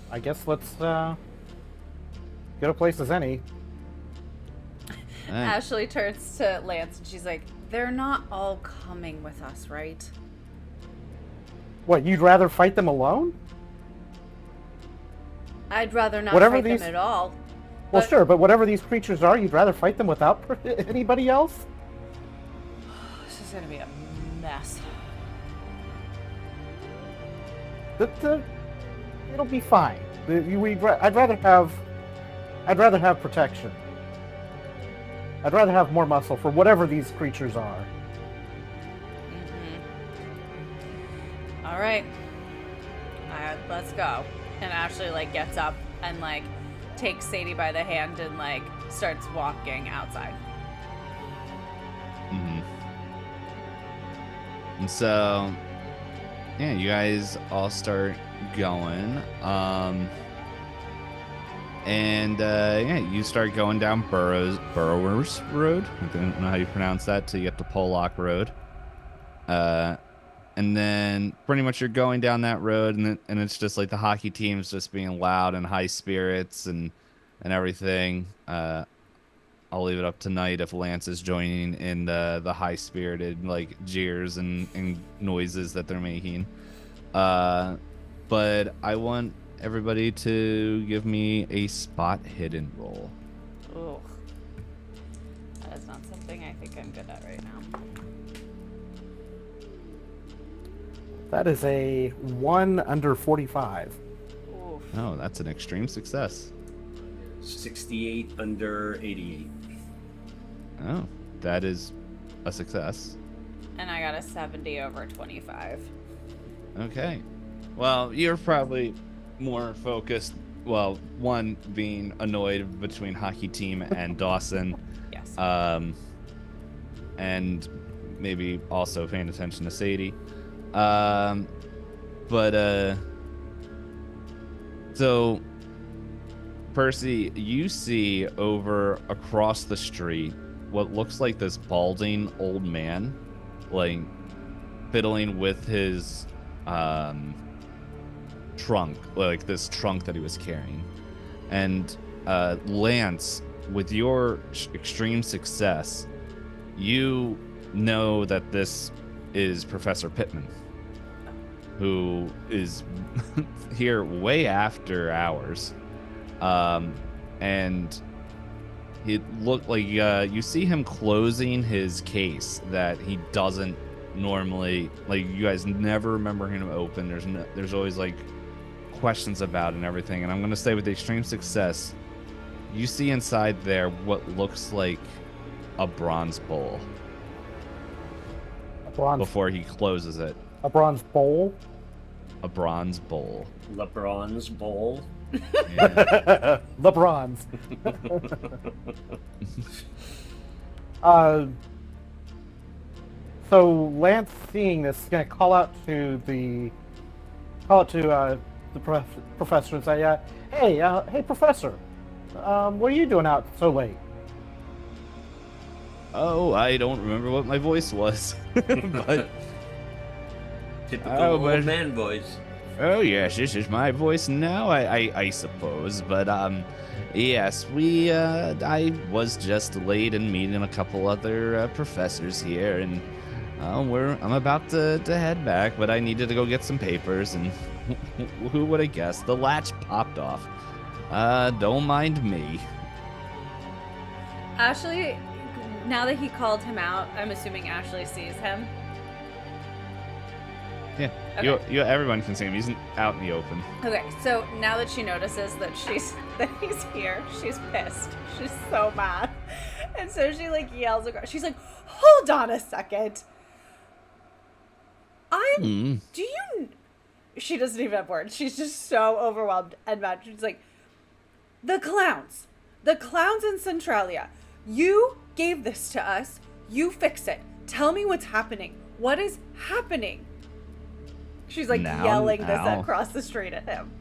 I guess let's good a place as any. all right. Ashley turns to Lance and she's like, "They're not all coming with us, right?" What, you'd rather fight them alone? I'd rather not Whatever fight these- them at all. Well, But- sure, but whatever these creatures are, you'd rather fight them without anybody else? This is gonna be a mess. It'll be fine. I'd rather have protection. I'd rather have more muscle for whatever these creatures are. All right, let's go. And Ashley gets up and takes Sadie by the hand and starts walking outside. Mhm. And so, yeah, you guys all start going. Yeah, you start going down Burrowers Road. I don't know how you pronounce that till you get to Pollock Road. And then pretty much you're going down that road, and it's just like the hockey team's just being loud and high spirits and everything. I'll leave it up to Nite if Lance is joining in the high spirited jeers and noises that they're making. But I want everybody to give me a spot hidden roll. Ugh. That is not something I think I'm good at right now. That is a 1 under 45. Oof. Oh, that's an extreme success. 68 under 88. Oh, that is a success. And I got a 70 over 25. Okay. Well, you're probably more focused. Well, one being annoyed between hockey team and Dawson, Yes. and maybe also paying attention to Sadie. So Percy, you see over across the street what looks like this balding old man, fiddling with his trunk, this trunk that he was carrying. And Lance, with your extreme success, you know that this is Professor Pittman, who is here way after hours. And it looked like you see him closing his case that he doesn't normally, like, you guys never remember him open. There's always like questions about it and everything. And I'm gonna say with the extreme success, you see inside there what looks like a bronze bowl A bronze, before he closes it. a bronze bowl. A bronze bowl. LeBron's bowl. Yeah. The bronze. So Lance, seeing this, is gonna call out to the professor and say, "Hey, professor, what are you doing out so late?" Oh, I don't remember what my voice was. But Typical Oh, old man voice. oh yes, this is my voice now, I suppose. But yes, I was just late in meeting a couple other professors here, and I'm about to head back, but I needed to go get some papers, and who would have guessed? The latch popped off. Don't mind me. Ashley, now that he called him out, I'm assuming Ashley sees him. Yeah, Okay. everyone can see him. He's out in the open. Okay, so now that she notices that he's here, she's pissed. She's so mad. And so she like yells across. She's like, "Hold on a second. Do you..." She doesn't even have words. She's just so overwhelmed and mad. She's like, The clowns in Centralia. You gave this to us. You fix it. Tell me what's happening. What is happening?" She's like yelling this across the street at him.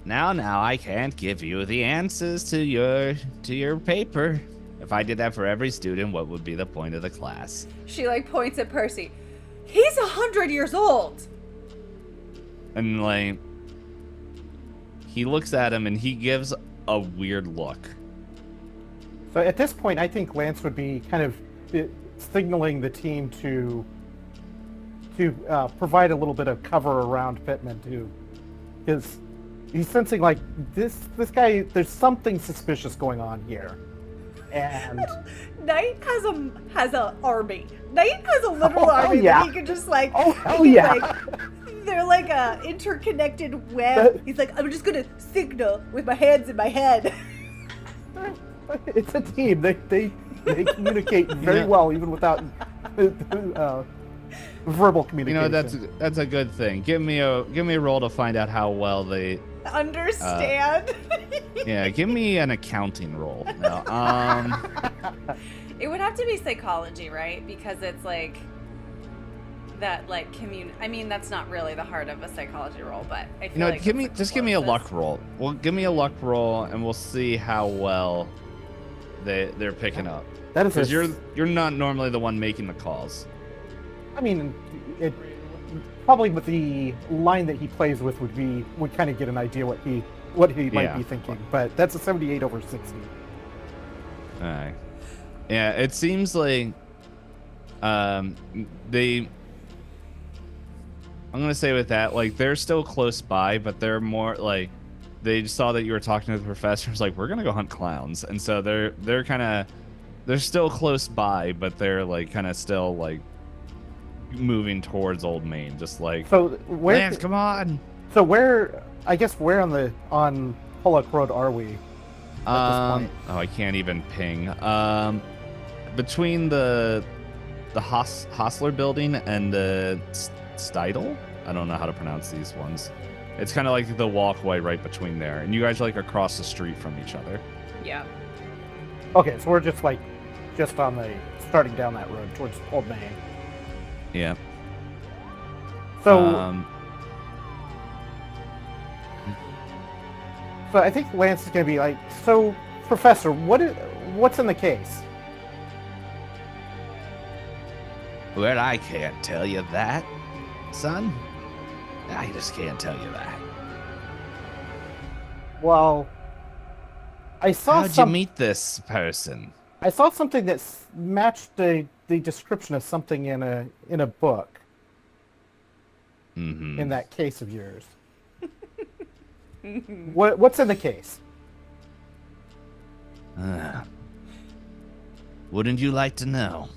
Now, I can't give you the answers to your paper. If I did that for every student, what would be the point of the class? She like points at Percy. He's 100 years old. And like, he looks at him and he gives a weird look. So at this point, I think Lance would be kind of signaling the team to provide a little bit of cover around Pittman too, because he's sensing like this guy. There's something suspicious going on here, and Nite has a army. Nite has a literal army yeah. that he can just like. Oh, hell he can, yeah. like, they're like a interconnected web. He's like, "I'm just gonna signal with my hands in my head." it's a team. They communicate very well even without verbal communication. That's a good thing. Give me a roll to find out how well they Understand? Yeah, give me an accounting roll. No, It would have to be psychology, right? Because it's like that, like I mean, that's not really the heart of a psychology roll, but I feel like give me a luck roll. Well, give me a luck roll, and we'll see how well they're picking up. That is because you're not normally the one making the calls. I mean, it probably with the line that he plays with would kind of get an idea what he might be thinking. But that's a 78 over 60. All right. Yeah, it seems like I'm gonna say with that, like, they're still close by, but they're more like they just saw that you were talking to the professors, like, we're gonna go hunt clowns, and so they're still close by, but they're like kind of still like moving towards Old Main, just like, so where? Lance, come on. So where on Pollock Road are we? At this point? Oh, I can't even ping. Between the Hostler building and the Steidel? I don't know how to pronounce these ones. It's kind of like the walkway right between there, and you guys are like across the street from each other. Yeah. Okay, so we're just on the starting down that road towards Old Main. Yeah. So so I think Lance is going to be like, "So, Professor, what's in the case?" Well, I can't tell you that, son. I just can't tell you that. Well, How'd you meet this person? I saw something that matched the description of something in a book. Mm-hmm. In that case of yours. What's in the case? Wouldn't you like to know?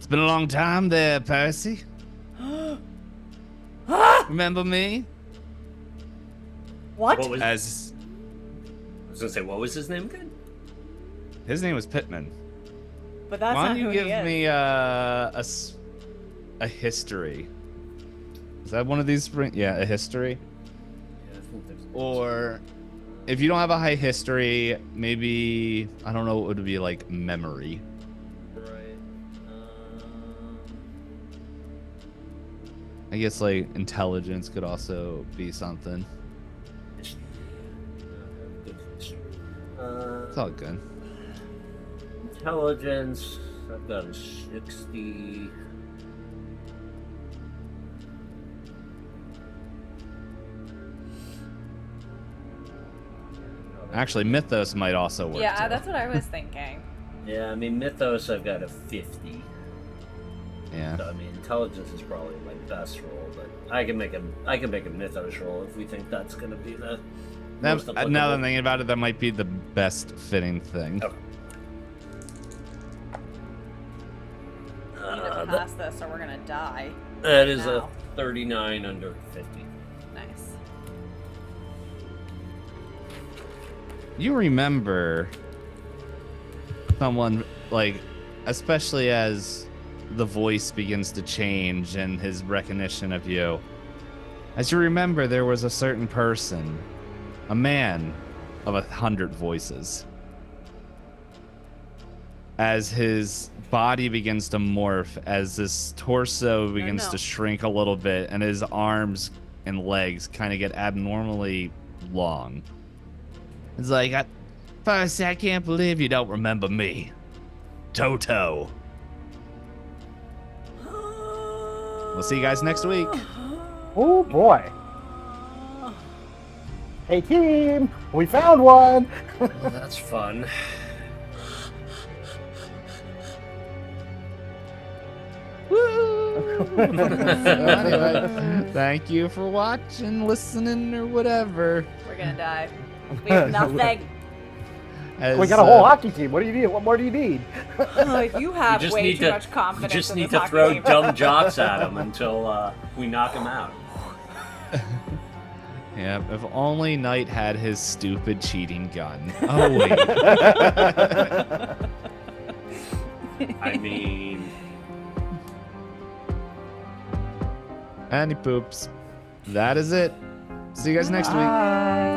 It's been a long time there, Percy. Remember me? What? What was? I As was gonna say, what was his name again? his name was Pittman. But that's Why not don't you who give he is. me a history? Is that one of these? Yeah, a history. Yeah, I think there's. Or if you don't have a high history, maybe I don't know what would be like memory. Right. I guess like intelligence could also be something. Good history. It's all good. Intelligence. I've got a 60. Actually, mythos might also work. Yeah, too. that's what I was thinking. Yeah, I mean Mythos. I've got a 50. Yeah. So, I mean, intelligence is probably my best roll, but I can make a Mythos roll if we think that's going to be the most Now applicable. that I'm thinking about it, that might be the best fitting thing. Okay. We need to pass this or we're gonna die. That is now. a 39 under 50. Nice. You remember someone, like, especially as the voice begins to change and his recognition of you. As you remember, there was a certain person, a man of 100 voices. As his body begins to morph, as this torso begins to shrink a little bit, and his arms and legs kind of get abnormally long. It's like, Percy, I can't believe you don't remember me. Toto. We'll see you guys next week. Oh boy. Hey team, we found one. Well, that's fun. Woo! So anyway, thank you for watching, listening, or whatever. We're gonna die. We have nothing. We got a whole hockey team. What do you need? What more do you need? You have just way need too much You confidence just in need this to hockey throw team. dumb jocks at him until we knock him out. Yeah, if only Nite had his stupid cheating gun. Oh, wait. I mean, Any poops. That is it. See you guys next week. Bye.